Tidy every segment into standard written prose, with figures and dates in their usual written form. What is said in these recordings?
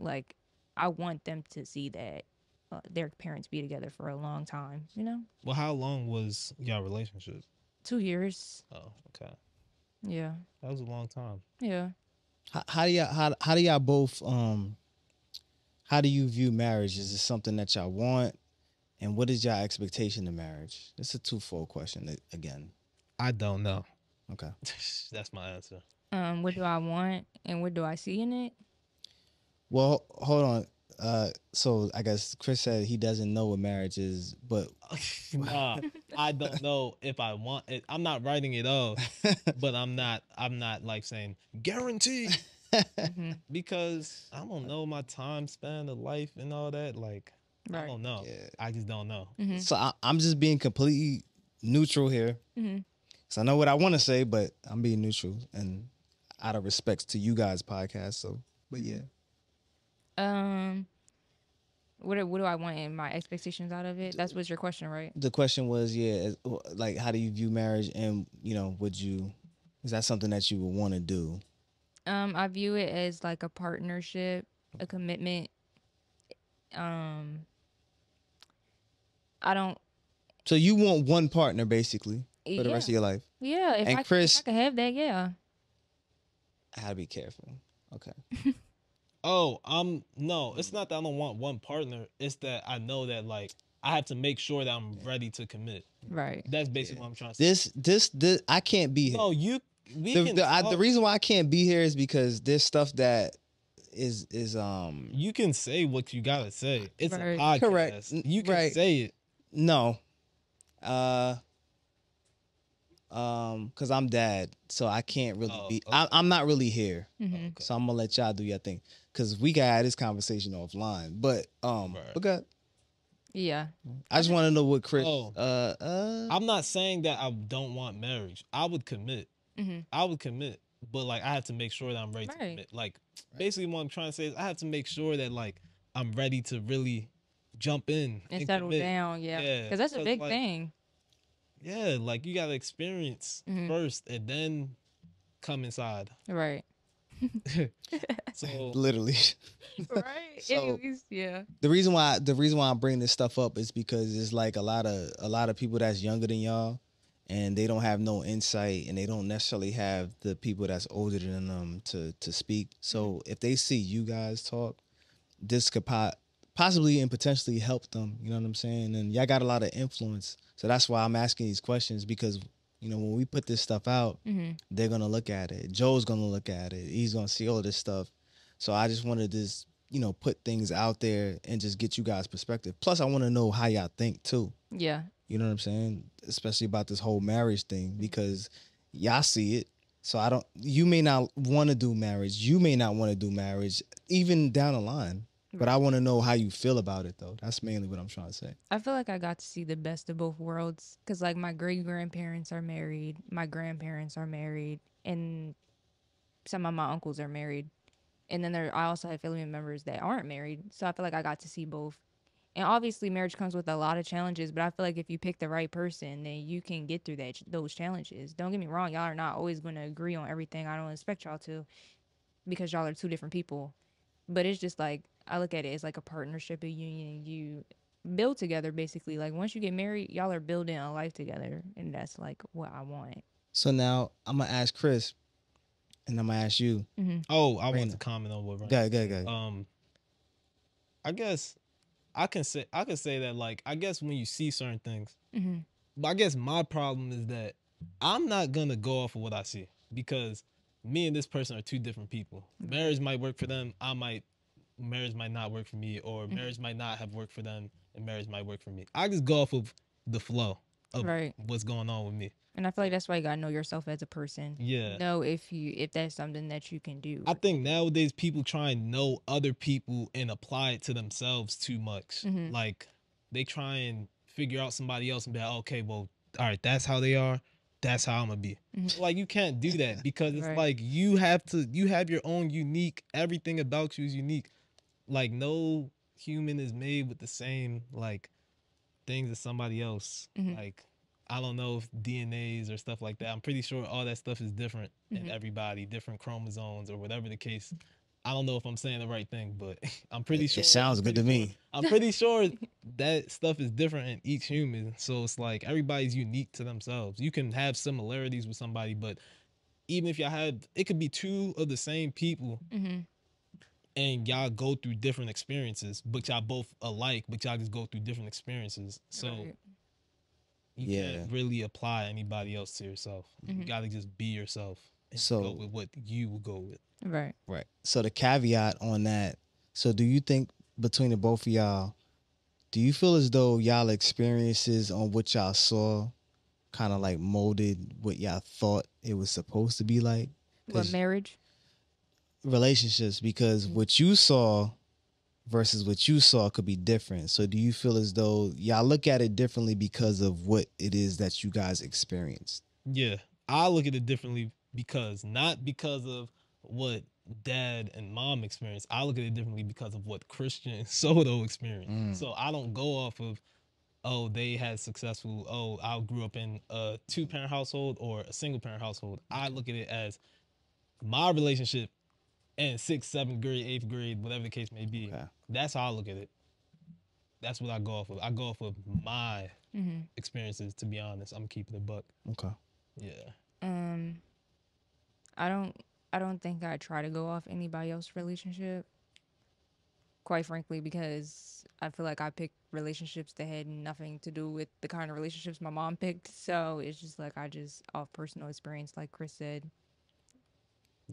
Like, I want them to see that their parents be together for a long time. You know, Well, how long was y'all relationship? 2 years. Oh, okay. Yeah, That was a long time. yeah. How do y'all both how do you view marriage? Is it something that y'all want? And what is y'all expectation of marriage? It's a twofold question again. I don't know. Okay. That's my answer. What do I want and what do I see in it? Well, hold on. So I guess Chris said he doesn't know what marriage is, but Nah, I don't know if I want it. I'm not writing it off, but I'm not like saying guarantee Hmm. because I don't know my time span of life and all that. Like, I Right. don't know. yeah. I just don't know. Hmm. So I'm just being completely neutral here. Hmm. So I know what I want to say, but I'm being neutral and out of respects to you guys' podcast. So, but yeah, Um, what do I want and my expectations out of it? That's was your question, right? the question was, yeah, like how do you view marriage, and would you? Is that something that you would want to do? I view it as like a partnership, a commitment. Um, I don't. So you want one partner basically for the rest Yeah, of your life. yeah. And If I Chris, could have that, yeah. I gotta be careful. Okay. Oh, no, it's not that I don't want one partner. It's that I know that like I have to make sure that I'm ready to commit. Right. That's Yeah. basically what I'm trying to say. This I can't be here. No, we The can the talk. reason why I can't be here is because there's stuff that is You can say what you gotta say. It's a Right. correct. podcast. You can Right. say it. No. Uh because I'm dad, so I can't really Oh, be. okay. I'm not really here, Hmm. Okay. so I'm gonna let y'all do your thing. Because we can have this conversation offline, Right. but God, Yeah. I just want to know what Chris. Oh, I'm not saying that I don't want marriage. I would commit. Hmm. I would commit, but like I have to make sure that I'm ready to Right. commit. Like basically, what I'm trying to say is I have to make sure that like I'm ready to really jump in And and settle commit. down, yeah. Yeah, Because that's a cause big like thing. yeah, like you gotta experience Hmm. first and then come inside. Right. So literally. Right. So Anyways, yeah. the reason why I bring this stuff up is because it's like a lot of people that's younger than y'all, and they don't have no insight, and they don't necessarily have the people that's older than them to speak. Hmm. So if they see you guys talk, this could possibly and potentially help them. You know what I'm saying? And y'all got a lot of influence, so that's why I'm asking these questions, because when we put this stuff out, Hmm. they're gonna look at it. Joe's gonna look at it. He's gonna see all this stuff. So I just wanted to just put things out there and just get you guys perspective. Plus, I want to know how y'all think too. Yeah. You know what I'm saying? Especially about this whole marriage thing, because y'all see it. So I don't. You may not want to do marriage. You may not want to do marriage, even down the line. But I Right. want to know how you feel about it, though. That's mainly what I'm trying to say. I feel like I got to see the best of both worlds because, like, my great grandparents are married, my grandparents are married, and some of my uncles are married. And then I also have family members that aren't married. So I feel like I got to see both. And obviously, marriage comes with a lot of challenges, but I feel like if you pick the right person, then you can get through those challenges. Don't get me wrong, y'all are not always going to agree on everything. I don't expect y'all to because y'all are two different people. But it's just like I look at it as like a partnership, a union. You build together basically. Like once you get married, y'all are building a life together, and that's like what I want. So now I'm gonna ask Chris, and I'm gonna ask you, Hmm. oh, I want to Raina. comment on what Ryan Go, go, said. go. I guess I can say that like I guess when you see certain things, Hmm. but I guess my problem is that I'm not gonna go off of what I see because me and this person are two different people. Right. Marriage might work for them. Marriage might not work for me, or Hmm. marriage might not have worked for them, and marriage might work for me. I just go off of the flow of Right. what's going on with me. And I feel like that's why you gotta know yourself as a person. Yeah. Know if that's something that you can do I or think can't do. nowadays people try and know other people and apply it to themselves too much. Hmm. Like they try and figure out somebody else and be like, okay, well, all right, that's how they are. That's how I'm gonna be. Hmm. Like you can't do that because it's Right. like you have your own unique. Everything about you is unique. Like no human is made with the same like things as somebody else. Hmm. Like I don't know if DNAs or stuff like that. I'm pretty sure all that stuff is different in Hmm. everybody, different chromosomes or whatever the case. I don't know if I'm saying the right thing, but I'm pretty It sure. sounds good to me. I'm pretty sure that stuff is different in each human. So it's like everybody's unique to themselves. You can have similarities with somebody, but even if y'all had, it could be two of the same people Mm-hmm. and y'all go through different experiences, but y'all both alike, but y'all just go through different experiences. So Right. you Yeah. can't really apply anybody else to yourself. You Mhm. gotta just be yourself and go So with what you will go with. Right. right. So the caveat on that. So do you think between the both of y'all, do you feel as though y'all experiences on what y'all saw kind of like molded what y'all thought it was supposed to be like? What, Because marriage? relationships, because what you saw versus what you saw could be different. So do you feel as though y'all look at it differently because of what it is that you guys experienced? Yeah, I look at it differently because not because of what dad and mom experienced. I look at it differently because of what Christian and Soto experienced. So I don't go off of, oh, they had successful, oh, I grew up in a 2-parent household or a single parent household. I look at it as my relationship in 6th, 7th grade, 8th grade, whatever the case may be. Okay. That's how I look at it. That's what I go off of. I go off of my Mm-hmm. experiences, to be honest. I'm keeping it buck. Okay. Yeah. Um, I don't. I don't think I try to go off anybody else's relationship. Quite frankly, because I feel like I picked relationships that had nothing to do with the kind of relationships my mom picked. So it's just like I just off personal experience, like Chris said.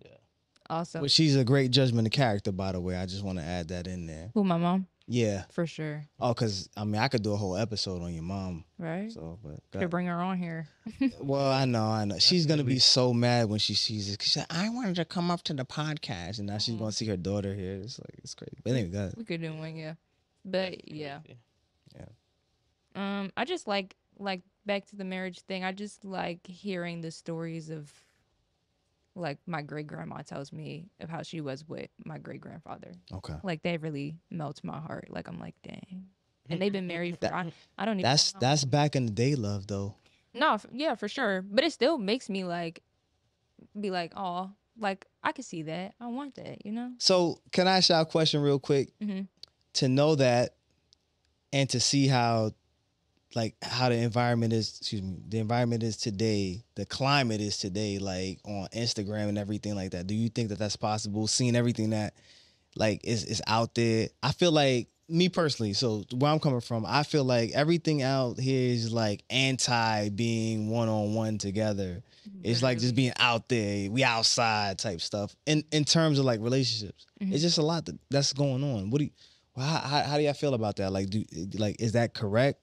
Yeah. Also, But she's a great judgment of character, by the way. I just want to add that in there. who, my mom? Yeah. For sure. Oh, because I mean, I could do a whole episode on your mom. Right? So, but Could bring her on here. well, I know. She's gonna be Definitely. so mad when she sees it. She said, "I wanted to come up to the podcast," and now she's gonna see her daughter here. It's like it's crazy. But anyway, go ahead. We could do one, yeah. But yeah. Yeah. I just like back to the marriage thing. I just like hearing the stories of like my great grandma tells me of how she was with my great grandfather. Okay. Like that really melts my heart. Like I'm like, dang. And they've been married for I don't even That's know. that's back in the day, love though. No, yeah, for sure. But it still makes me like be like, oh, like I could see that. I want that, you know? So, can I ask y'all a question real quick? Mm-hmm. To know that and to see how like how the environment is, excuse me, the environment is today, the climate is today, like on Instagram and everything like that. Do you think that that's possible? Seeing everything that like is out there, I feel like me personally. So where I'm coming from, I feel like everything out here is like anti being one on one together. It's like just being out there, we outside type stuff. In terms of like relationships, it's just a lot that's going on. What do you? How do y'all feel about that? Like, is that correct?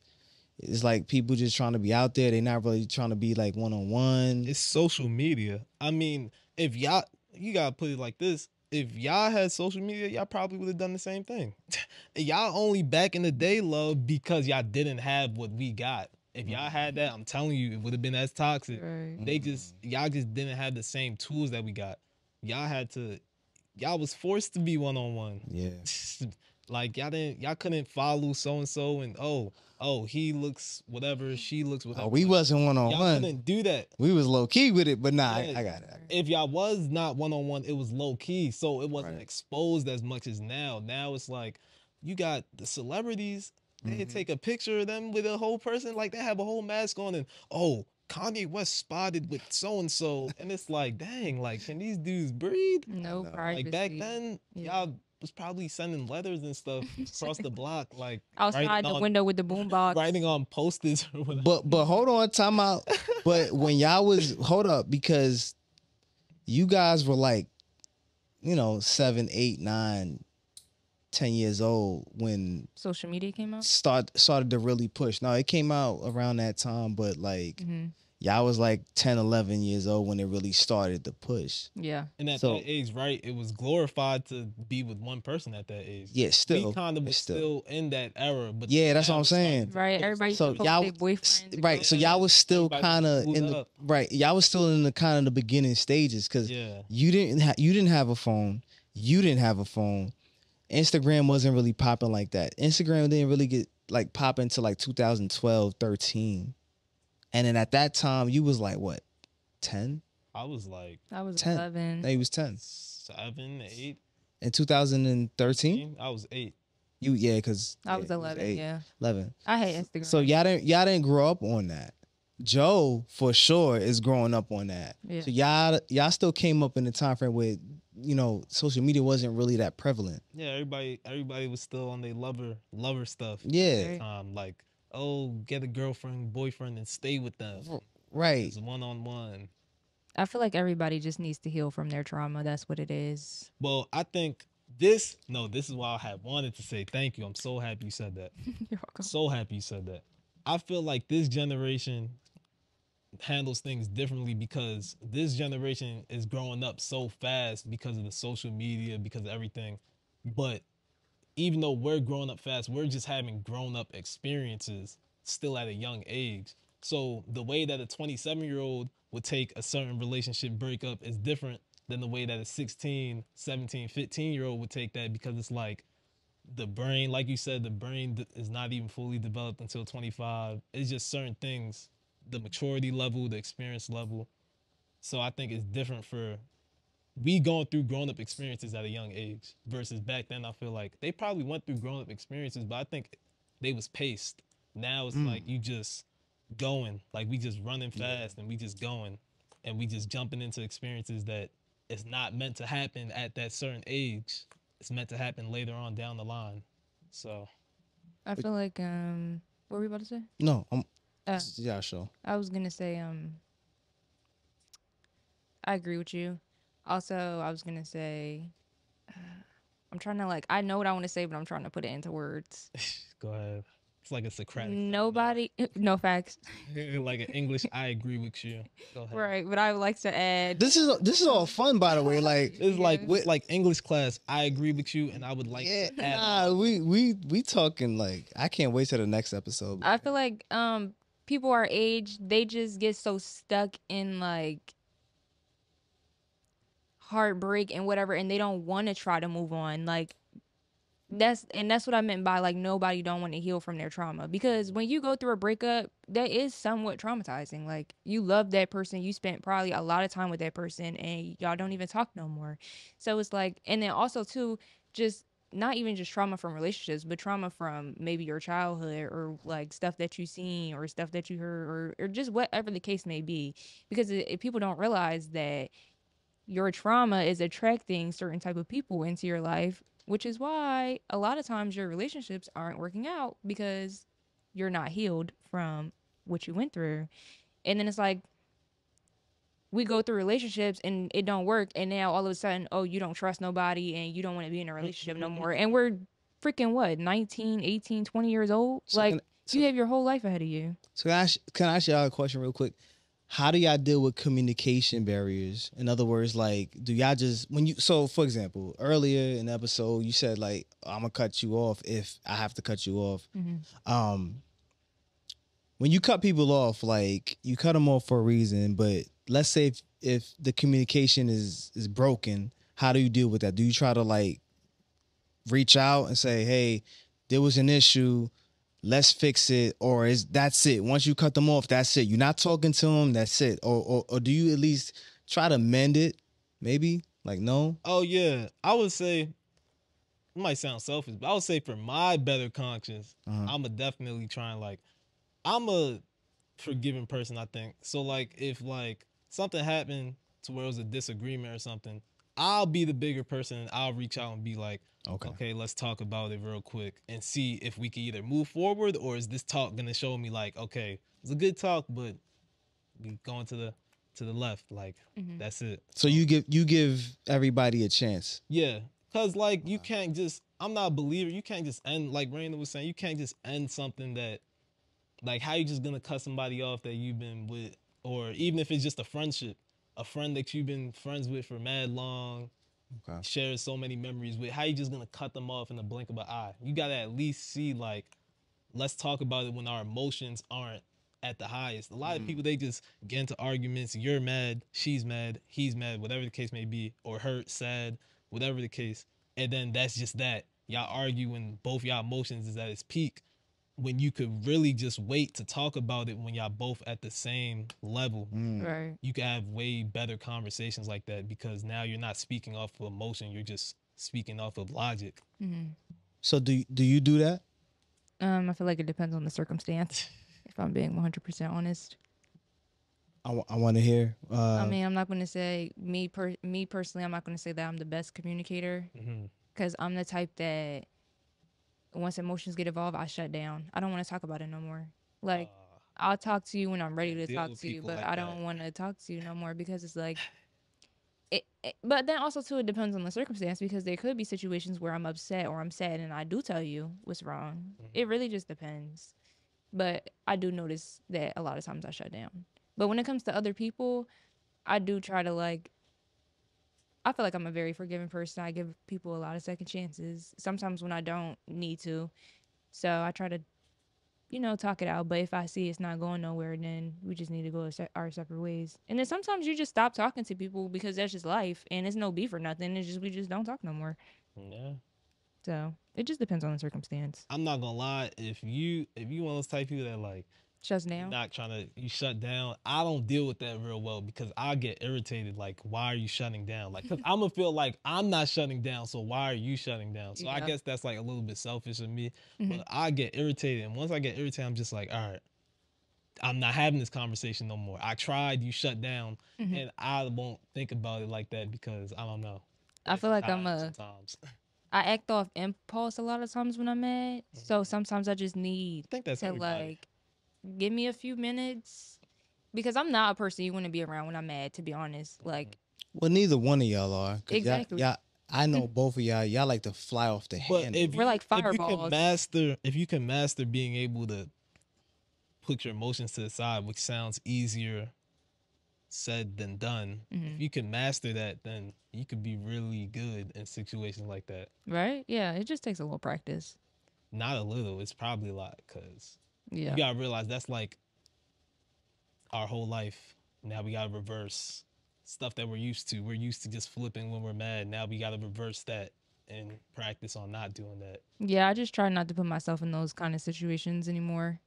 It's like people just trying to be out there. They're not really trying to be like one on one. It's social media. I mean, if y'all, you gotta put it like this. If y'all had social media, y'all probably would have done the same thing. Y'all only back in the day love because y'all didn't have what we got. If y'all had that, I'm telling you, it would have been as toxic. Right. Y'all just didn't have the same tools that we got. Y'all was forced to be one on one. Yeah. Like y'all couldn't follow so and so and he looks whatever, she looks whatever. Oh, we wasn't one on Y'all one. couldn't do that. We was low key with it, but nah, Yeah. I got it. If y'all was not one on one, it was low key, so it wasn't exposed as much as now. Now it's like you got the celebrities. They take a picture of them with a whole person, like they have a whole mask on, and Kanye West spotted with so and so, and it's like, dang, like can these dudes breathe? No privacy. Like back then, y'all was probably sending letters and stuff across the block, like Outside the window with the boombox. writing on posters or whatever. But hold on, time out. But when y'all was hold up, because you guys were like, 7, 8, 9, 10 years old when Social media came out. started to really push. Now it came out around that time, but like y'all was like 10, 11 years old when it really started to push. Yeah. And at So- that age, right, it was glorified to be with one person at that age. Yeah, still. We kind of it's was still in that era, but Yeah, that's now what I'm it's starting saying. to Right. push. Everybody So post y'all, their boyfriends. right? So y'all was still Everybody kind of moved in the up. right. Y'all was still in the kind of the beginning stages because Yeah. you didn't have a phone. You didn't have a phone. Instagram wasn't really popping like that. Instagram didn't really get like popping until like 2012, 13. And then at that time, you was like what, 10? I was like I was 10. 11. No, he was 10. 7, 8. In 2013, I was 8. yeah, because I was 11, eight, yeah. 11. I hate Instagram. So y'all didn't grow up on that. Joe for sure is growing up on that. Yeah. So y'all still came up in the time frame where social media wasn't really that prevalent. Yeah, everybody was still on their lover stuff. Yeah, Right. Like, oh, get a girlfriend, boyfriend, and stay with them. right. It's one-on-one. I feel like everybody just needs to heal from their trauma. That's what it is. Well, I think this is why I had wanted to say thank you. I'm so happy you said that. You're welcome. So happy you said that. I feel like this generation handles things differently because this generation is growing up so fast because of the social media, because of everything. But even though we're growing up fast, we're just having grown up experiences still at a young age. So the way that a 27-year-old would take a certain relationship breakup is different than the way that a 16, 17, 15-year-old would take that, because it's like the brain, like you said, the brain is not even fully developed until 25. It's just certain things, the maturity level, the experience level. So I think it's different for we going through grown up experiences at a young age versus back then. I feel like they probably went through grown up experiences, but I think they was paced. Now it's like you just going, like we just running fast and we just going and we just jumping into experiences that it's not meant to happen at that certain age. It's meant to happen later on down the line. So I feel like what were we about to say? No, Uh, yeah, sure. I was gonna say I agree with you. Also, I was gonna say I'm trying to I know what I want to say, but I'm trying to put it into words. go ahead. It's like a Socratic. Nobody, no facts. Like an English, I agree with you. Go ahead. Right, but I would like to add. This is all fun, by the way. Like, It's like Yes. with like English class, I agree with you, and I would like yeah, to add. nah, we talking like I can't wait till the next episode. I feel like people our age, they just get so stuck in heartbreak and whatever, and they don't want to try to move on. That's what I meant by nobody don't want to heal from their trauma, because when you go through a breakup, that is somewhat traumatizing. Like, you love that person, you spent probably a lot of time with that person, and y'all don't even talk no more. So it's like, and then also too, just not even just trauma from relationships, but trauma from maybe your childhood, or stuff that you seen or stuff that you heard, or just whatever the case may be. Because if people don't realize that your trauma is attracting certain type of people into your life, which is why a lot of times your relationships aren't working out, because you're not healed from what you went through. And then it's like, we go through relationships and it don't work, and now all of a sudden, oh, you don't trust nobody and you don't want to be in a relationship no more. And we're freaking what, 19, 18, 20 years old? You have your whole life ahead of you. So can I ask y'all a question real quick? How do y'all deal with communication barriers? In other words, do y'all just for example, earlier in the episode you said I'm gonna cut you off if I have to cut you off. When you cut people off, you cut them off for a reason, but let's say if the communication is broken, how do you deal with that? Do you try to reach out and say, hey, there was an issue, let's fix it, or that's it? Once you cut them off, that's it. You're not talking to them, that's it. Or do you at least try to mend it? Maybe no. Oh yeah, I would say it might sound selfish, but I would say for my better conscience, I'ma definitely try and I'm a forgiving person, I think. So if something happened to where it was a disagreement or something, I'll be the bigger person and I'll reach out and be like, okay, let's talk about it real quick and see if we can either move forward, or is this talk gonna show me okay, it's a good talk, but we going to the left, that's it. So you give everybody a chance. Yeah, cause you can't just, I'm not a believer, you can't just end, like Raina was saying, you can't just end something that, how you just gonna cut somebody off that you've been with, or even if it's just a friendship, a friend that you've been friends with for mad long, shares so many memories with, how you just gonna cut them off in the blink of an eye? You gotta at least see let's talk about it when our emotions aren't at the highest. A lot of people, they just get into arguments, you're mad, she's mad, he's mad, whatever the case may be, or hurt, sad, whatever the case, and then that's just that. Y'all argue when both y'all emotions is at its peak, when you could really just wait to talk about it when y'all both at the same level. Right. You can have way better conversations like that, because now you're not speaking off of emotion, you're just speaking off of logic. So do you do that? I feel like it depends on the circumstance. If I'm being 100% honest. I want to hear. I mean, I'm not going to say me personally. I'm not going to say that I'm the best communicator because I'm the type that once emotions get involved, I shut down. I don't want to talk about it no more. Like, I'll talk to you when I'm ready to deal talk with to you, people but like I that. don't want to talk to you no more because it's like, but then also too, it depends on the circumstance because there could be situations where I'm upset or I'm sad and I do tell you what's wrong. It really just depends. But I do notice that a lot of times I shut down. But when it comes to other people, I do try to like, I feel like I'm a very forgiving person. I give people a lot of second chances. Sometimes when I don't need to. So I try to, talk it out. But if I see it's not going nowhere, then we just need to go our separate ways. And then sometimes you just stop talking to people because that's just life, and it's no beef or nothing. It's just we just don't talk no more. Yeah. So it just depends on the circumstance. I'm not gonna lie. If you one of those type of people that like Shuts you're down. not trying to you shut down, I don't deal with that real well because I get irritated. Like, why are you shutting down? Like, cause I'm gonna feel like I'm not shutting down. So why are you shutting down? So I Yeah. guess that's like a little bit selfish of me. But I get irritated, and once I get irritated, I'm just like, all right, I'm not having this conversation no more. I tried, you shut down, and I won't think about it like that because I don't know. I That's feel just like how I am sometimes. I act off impulse a lot of times when I'm mad. So I sometimes I just need think that's to everybody. like give me a few minutes because I'm not a person you want to be around when I'm mad, to be honest. Like, Well, neither one of y'all are, cause exactly. I know both of y'all. Y'all like to fly off the But handle. We're like fireballs. if you can master being able to put your emotions to the side, which sounds easier said than done. If you can master that, then you could be really good in situations like that. Right? Yeah, it just takes a little practice. Not a little, it's probably a lot because you Yeah. gotta realize that's like our whole life. Now we gotta reverse stuff that we're used to. We're used to just flipping when we're mad. Now we gotta reverse that and practice on not doing that. Yeah, I just try not to put myself in those kind of situations anymore.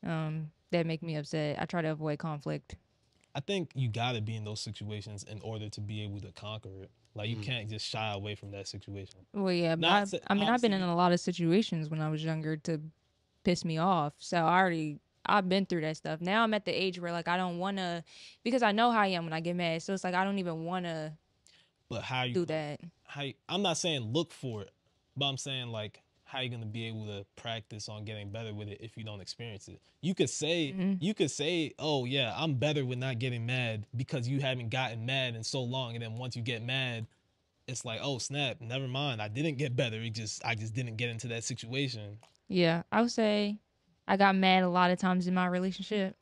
That make me upset. I try to avoid conflict. I think you gotta be in those situations in order to be able to conquer it. Like you can't just shy away from that situation. Well, yeah, but Not I mean, I've been in obviously, a lot of situations when I was younger to piss me off. So I've been through that stuff. Now I'm at the age where like I don't want to, because I know how I am when I get mad. So it's like I don't even want to but how you do that. I'm not saying look for it, but I'm saying like how you gonna be able to practice on getting better with it if you don't experience it. You could say, oh yeah, I'm better with not getting mad because you haven't gotten mad in so long, and then once you get mad, it's like, oh snap, never mind, I didn't get better. I just didn't get into that situation. Yeah, I would say I got mad a lot of times in my relationship.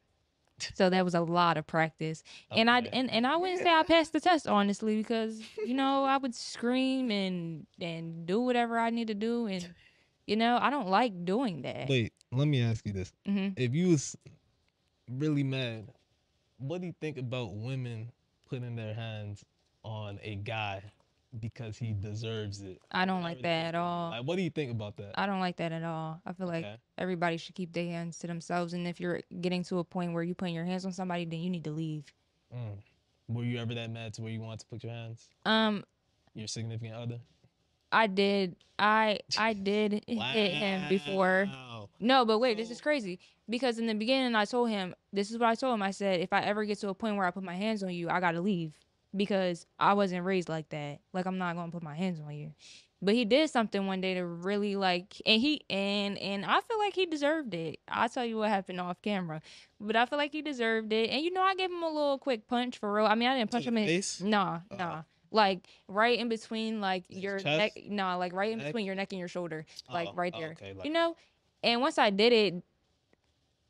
So that was a lot of practice. And Okay. and I wouldn't say I passed the test honestly because I would scream and do whatever I need to do and I don't like doing that. Wait, let me ask you this: Hmm. if you was really mad, what do you think about women putting their hands on a guy because he deserves it I or don't whatever like the that case at may be? all. Like, what do you think about that? I don't like that at all. I feel like Okay. everybody should keep their hands to themselves and if you're getting to a point where you're putting your hands on somebody, then you need to leave. Mm. Were you ever that mad to where you wanted to put your hands? Um Your significant other? I did. I did hit him before. Wow. No, but wait, this So, is crazy. Because in the beginning I told him, this is what I told him. I said, if I ever get to a point where I put my hands on you, I gotta leave. Because I wasn't raised like that. Like I'm not gonna put my hands on you. But he did something one day to really like and he and I feel like he deserved it. I'll tell you what happened off camera. But I feel like he deserved it. And I gave him a little quick punch for real. I mean I didn't to punch the him in face? nah, nah, like right in between like His your neck, chest? nah, like right in Neck? between your neck and your shoulder, like right there, Okay. you Like, know. And once I did it,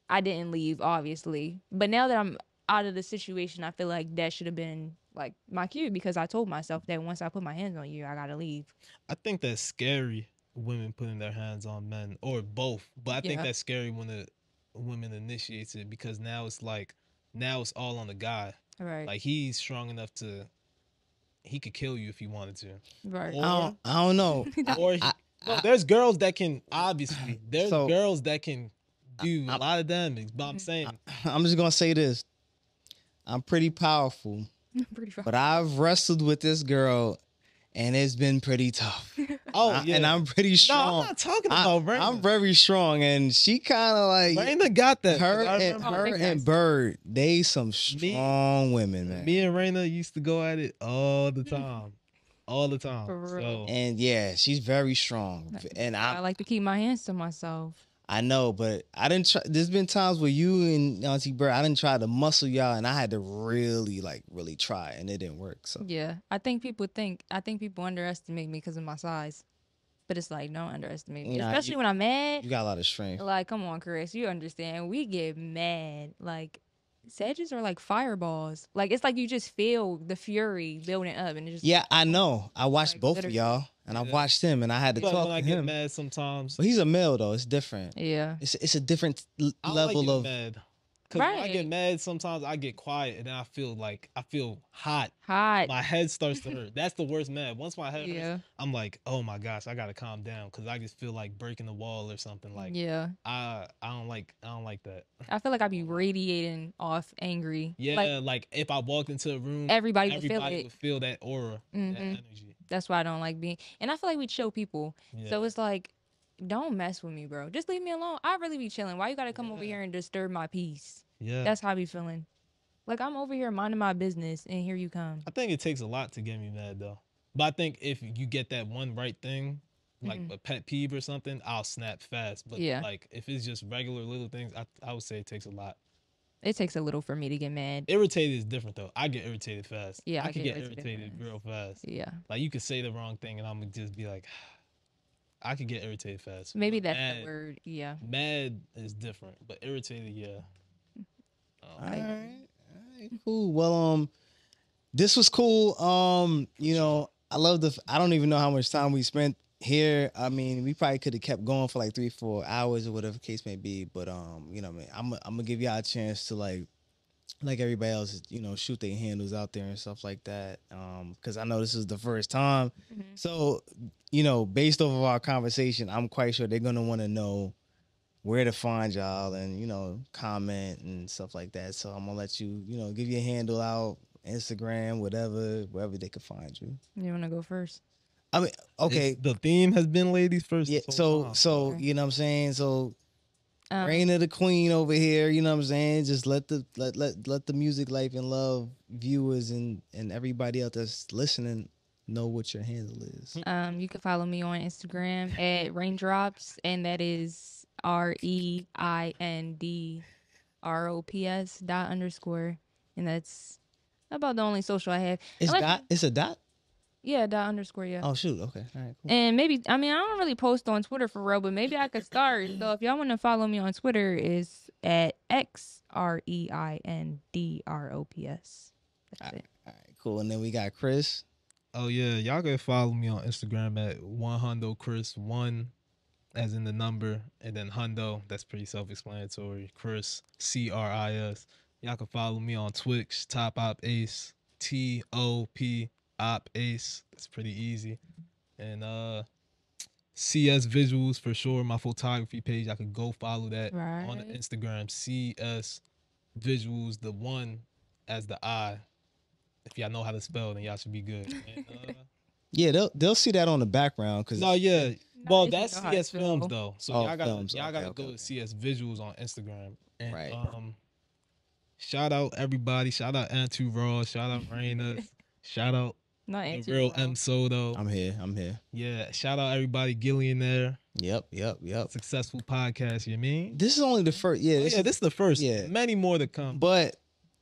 I didn't leave, obviously. But now that I'm out of the situation, I feel like that should have been like my cue because I told myself that once I put my hands on you, I gotta leave. I think that's scary, women putting their hands on men or both. But I think Yeah, that's scary when the woman initiates it because now it's all on the guy. right, Like he's strong enough to he could kill you if he wanted to. right. Or I don't know. or he, no, there's girls that can obviously there's So girls that can do a I'm lot of damage. But I'm Mhm. saying I'm just gonna say this. I'm pretty powerful, Pretty far. but I've wrestled with this girl, and it's been pretty tough. Oh yeah, and I'm pretty no, strong. I'm not talking about Raina. I'm very strong, and she kind of like Raina got that. her I and remember her and Bird. They some strong women, man. me and Raina used to go at it all the time, all the time. For real. So And yeah, she's very strong. And I like to keep my hands to myself. I know, but I didn't try. There's been times where you and Auntie Bird, I didn't try to muscle y'all, and I had to really try, and it didn't work. So Yeah, I think people underestimate me because of my size, but it's like don't underestimate me, Nah, especially when I'm mad. you got a lot of strength. Like, come on, Chris, you understand? We get mad. Like, sedges are like fireballs. Like, it's like you just feel the fury building up, and it just Yeah, I know. I watched Like, both literally. of y'all, and I Yeah. watched him, and I had to but talk when I to get him. mad sometimes, But he's a male though. It's different. yeah. It's a different I don't level like getting of. mad. Cause when I get Right. mad, sometimes I get quiet and then I feel hot. Hot. My head starts to hurt. That's the worst mad. Once my head Yeah. hurts, I'm like, oh my gosh, I gotta calm down because I just feel like breaking the wall or something. Like Yeah. I don't like that. I feel like I be radiating off angry. Yeah, Like, like if I walked into a room, everybody would feel everybody it. would feel that aura, that Mhm. energy. That's why I don't like being. And I feel like we chill people. Yeah. So it's like, don't mess with me, bro. Just leave me alone. I really be chilling. Why you gotta come over Yeah. here and disturb my peace? Yeah. That's how I be feeling. Like, I'm over here minding my business, and here you come. I think it takes a lot to get me mad though. But I think if you get that one right thing, like a pet peeve or something, I'll snap fast. But Yeah. like if it's just regular little things, I would say it takes a lot. It takes a little for me to get mad. Irritated is different though. I get irritated fast. Yeah, I I could get get irritated irritated fast. real fast. Yeah. Like you could say the wrong thing and I'm gonna just be like, I could get irritated fast. Maybe But that's the word. Yeah. Mad is different, but irritated, yeah. All right, cool. Well, this was cool. You know, I love I don't even know how much time we spent here. I mean, we probably could have kept going for like 3-4 hours or whatever the case may be. But you know, what I mean, I'm gonna give y'all a chance to like everybody else, you know, shoot their handles out there and stuff like that. Because I know this is the first time. So, you know, based off of our conversation, I'm quite sure they're gonna want to know where to find y'all and, you know, comment and stuff like that. So I'm gonna let you, you know, give your handle out, Instagram, whatever, wherever they can find you. You want to go first? I mean, okay. The theme has been ladies first. Yeah. this whole time. So you know what I'm saying? So Um, Reina the Queen over here, you know what I'm saying? Just let the music life and love viewers and everybody else that's listening know what your handle is. You can follow me on Instagram at Raindrops, and that is REINDROPS _, and that's about the only social I have. It's Unless dot. It's a dot. Yeah, ._ yeah. Oh shoot. Okay. All right. Cool. And maybe, I mean, I don't really post on Twitter for real, but maybe I could start. So if y'all want to follow me on Twitter, it's at XREINDROPS. That's it. All right. Cool. And then we got Chris. Oh yeah, y'all can follow me on Instagram at 1HundoChris, 1 as in the number, and then Hundo. That's pretty self-explanatory. Chris, CRIS. Y'all can follow me on Twitch, Top Op Ace, TOP Op Ace. That's pretty easy. And CS Visuals for sure. My photography page. I could go follow that on the Right. Instagram. CS Visuals, the 1 as the I. If y'all know how to spell, then y'all should be good. And, Yeah, they'll see that on the background because no, yeah. Well, if you that's know how to CS Films spell. though. So Oh, y'all gotta films. y'all gotta Okay, go okay. to CS Visuals on Instagram. And, Right. Shout out everybody. Shout out Auntie Raw. Shout out Raina. Shout out Not the answer real M Soto. I'm here. Yeah. Shout out everybody. Gillionaire. Yep. Successful podcast. You mean? This is only the first. Yeah. Oh, yeah. This is the first. Yeah. Many more to come. But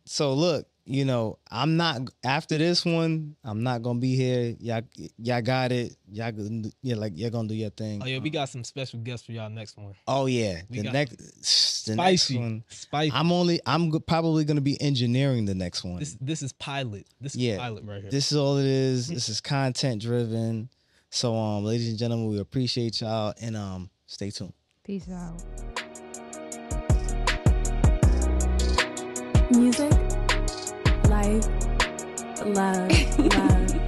so look, you know, I'm not after this one. I'm not gonna be here. Y'all got it. Y'all gonna do your thing. Oh yeah, we got some special guests for y'all next one. Oh yeah, We the got next Spicy. one. Spicy. I'm probably gonna be engineering the next one. This is pilot. This is Yeah. pilot right here. This is all it is. This is content driven. So ladies and gentlemen, we appreciate y'all and stay tuned. Peace out. Music, life, love, love.